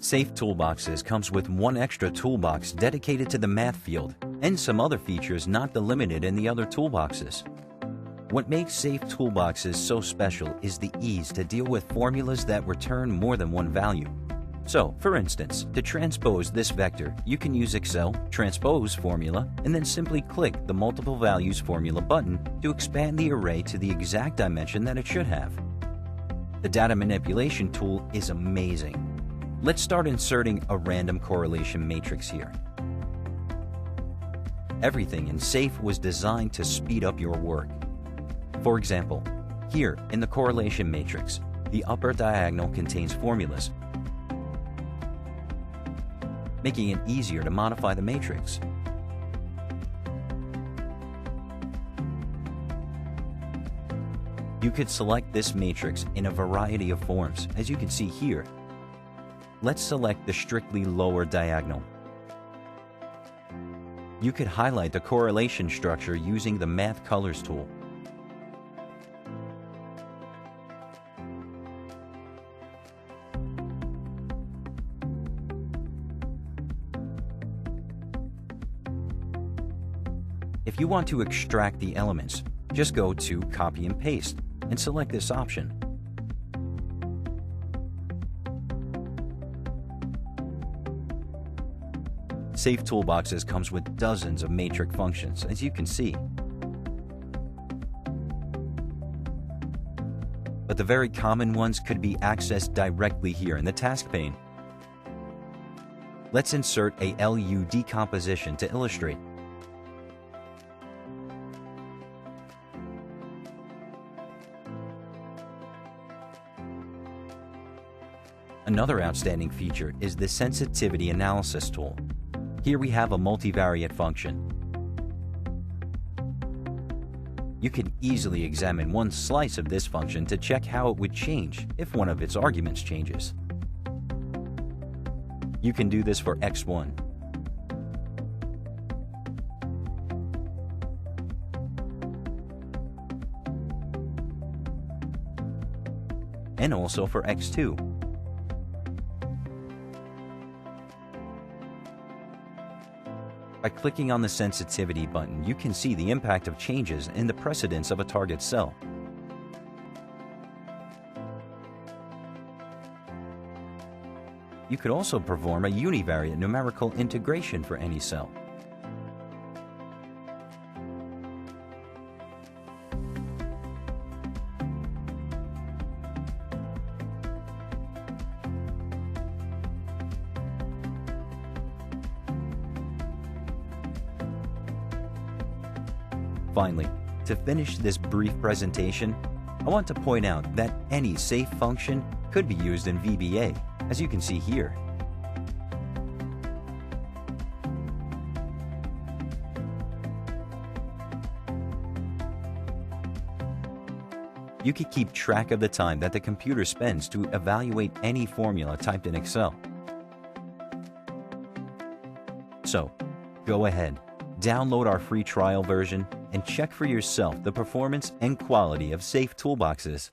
Safe Toolboxes comes with one extra toolbox dedicated to the math field and some other features not delimited in the other toolboxes. What makes Safe Toolboxes so special is the ease to deal with formulas that return more than one value. So, for instance, to transpose this vector, you can use Excel Transpose formula and then simply click the Multiple Values Formula button to expand the array to the exact dimension that it should have. The data manipulation tool is amazing. Let's start inserting a random correlation matrix here. Everything in Safe was designed to speed up your work. For example, here in the correlation matrix, the upper diagonal contains formulas, making it easier to modify the matrix. You could select this matrix in a variety of forms, as you can see here. Let's select the strictly lower diagonal. You could highlight the correlation structure using the Math Colors tool. If you want to extract the elements, just go to Copy and Paste and select this option. Safe Toolboxes comes with dozens of matrix functions, as you can see. But the very common ones could be accessed directly here in the task pane. Let's insert a LU decomposition to illustrate. Another outstanding feature is the sensitivity analysis tool. Here we have a multivariate function. You can easily examine one slice of this function to check how it would change if one of its arguments changes. You can do this for x1, and also for x2. By clicking on the sensitivity button, you can see the impact of changes in the precedence of a target cell. You could also perform a univariate numerical integration for any cell. Finally, to finish this brief presentation, I want to point out that any safe function could be used in VBA, as you can see here. You can keep track of the time that the computer spends to evaluate any formula typed in Excel. So, go ahead, download our free trial version and check for yourself the performance and quality of Safe Toolboxes.